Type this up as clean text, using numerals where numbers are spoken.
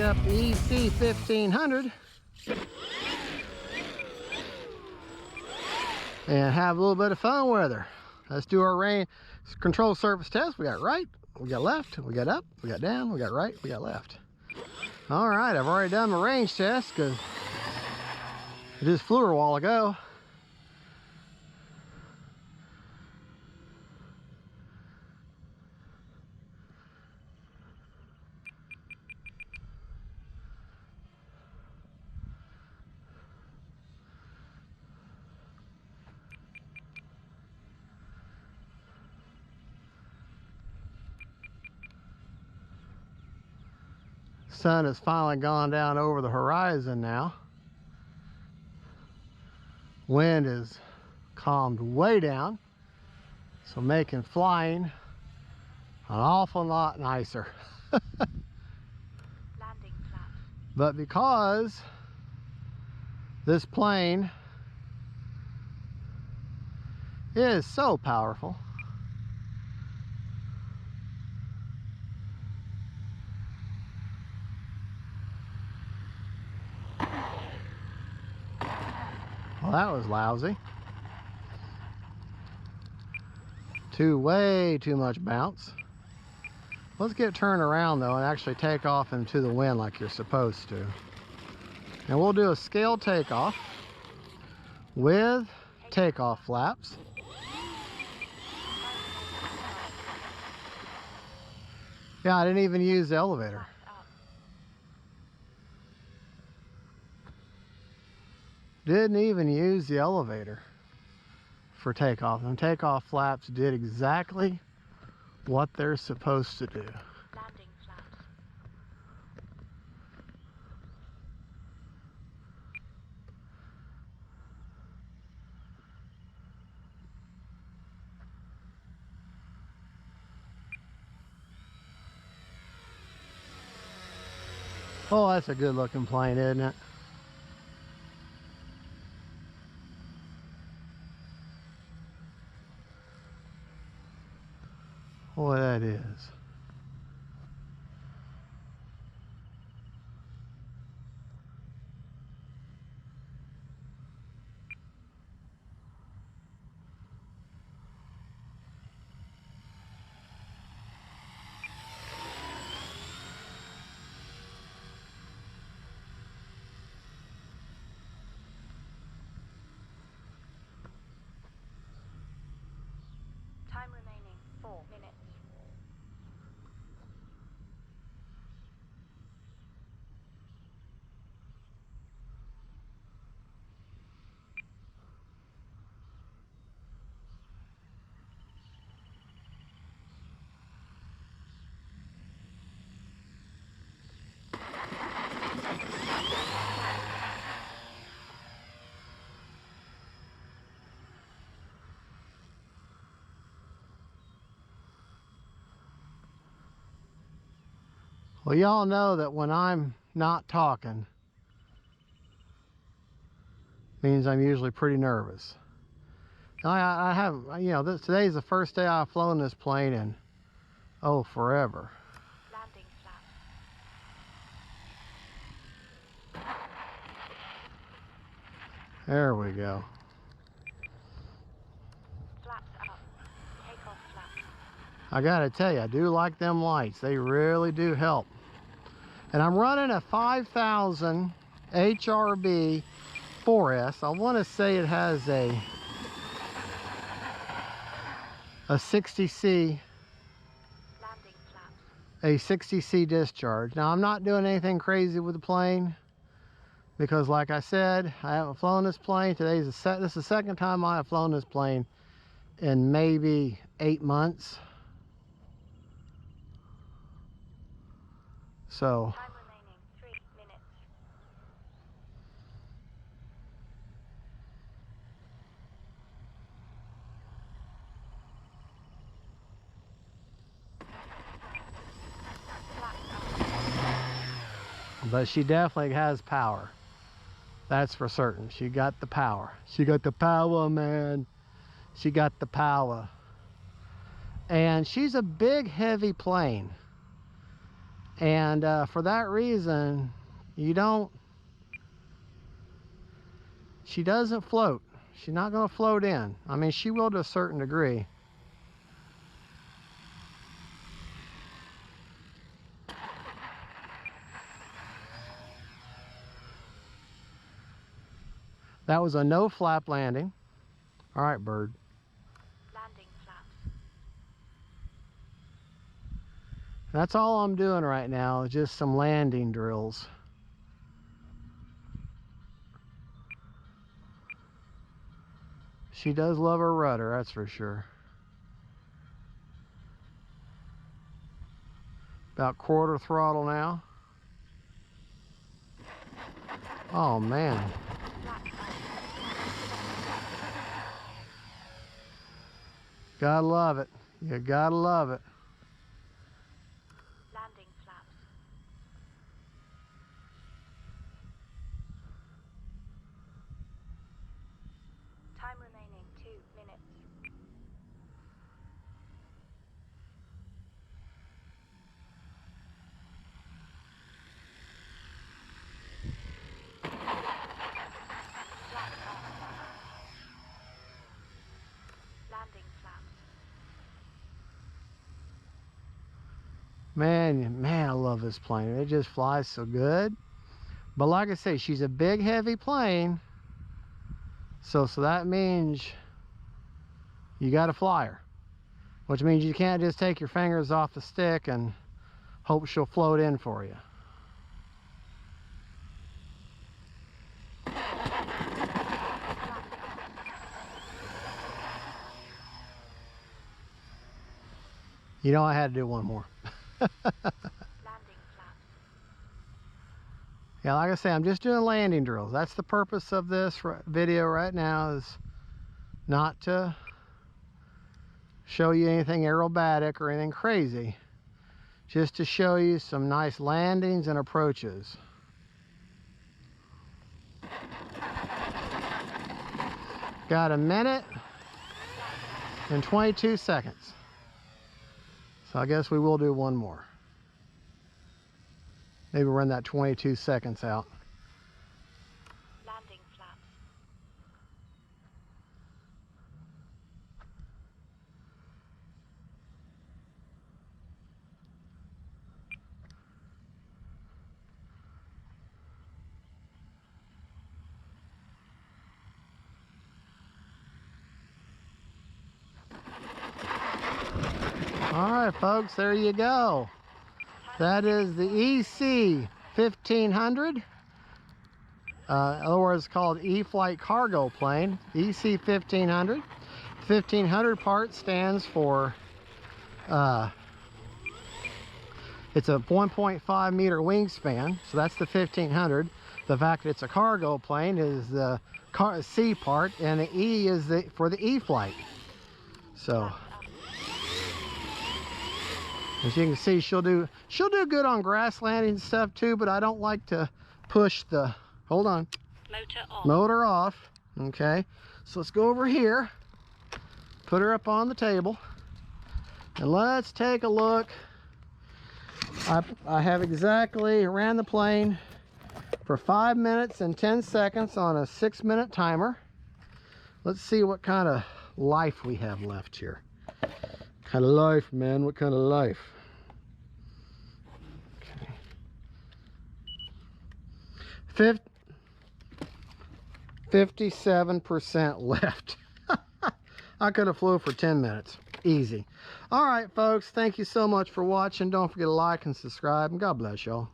up the EC 1500 and have a little bit of fun with her. Let's do our range control surface test. We got right, we got left, we got up, we got down, we got right, we got left. All right, I've already done my range test because I just flew her a while ago. Sun has finally gone down over the horizon now. Wind is calmed way down, so making flying an awful lot nicer. Landing flaps. But because this plane is so powerful, well, that was lousy. Way too much bounce. Let's get turned around though and actually take off into the wind like you're supposed to. And we'll do a scale takeoff with takeoff flaps. Yeah, I didn't even use the elevator. Didn't even use the elevator for takeoff. And takeoff flaps did exactly what they're supposed to do. Landing flaps. Oh, that's a good looking plane, isn't it? Boy, that is. Time remaining 4 minutes. Well, y'all know that when I'm not talking, means I'm usually pretty nervous. I have, you know, today's the first day I've flown this plane in, oh, forever. Landing flaps. There we go. Flaps up. Takeoff flaps. I gotta tell you, I do like them lights. They really do help. And I'm running a 5000 HRB 4S. I want to say it has a 60C, Landing flaps. a 60C discharge. Now I'm not doing anything crazy with the plane because, like I said, I haven't flown this plane. This is the second time I have flown this plane in maybe 8 months. So Time remaining 3 minutes. but she definitely has power. That's for certain. She got the power. She got the power, man. She got the power. And she's a big, heavy plane. And for that reason, she doesn't float. She's not going to float in. I mean, she will to a certain degree. That was a no flap landing. All right, bird. Landing flaps. That's all I'm doing right now, is just some landing drills. She does love her rudder, that's for sure. About quarter throttle now. Oh man. Gotta love it. You gotta love it. Landing flaps. Time remaining 2 minutes. Flaps up. Landing flaps. Man, I love this plane. It just flies so good. But like I say, she's a big, heavy plane. So that means you got to fly her. Which means you can't just take your fingers off the stick and hope she'll float in for you. You know, I had to do one more. Landing flaps. Yeah, like I say, I'm just doing landing drills. That's the purpose of this video right now, is not to show you anything aerobatic or anything crazy. Just to show you some nice landings and approaches. Got 1 minute and 22 seconds. So I guess we will do one more. Maybe run that 22 seconds out. Landing flaps. All right, folks, there you go. That is the EC 1500. Otherwise called e-flite cargo plane, EC 1500. 1500 part stands for, it's a 1.5 meter wingspan, so that's the 1500. The fact that it's a cargo plane is the C part, and the E is for the e-flite. So, as you can see, she'll do good on grass landing stuff too, but I don't like to push the, hold on, motor off. Okay, so let's go over here, put her up on the table, and let's take a look. I have exactly ran the plane for 5 minutes and 10 seconds on a 6-minute timer. Let's see what kind of life we have left here. Kind of life, man. What kind of life? Okay. 57% left. I could have flew for 10 minutes. Easy. All right, folks. Thank you so much for watching. Don't forget to like and subscribe, and God bless y'all.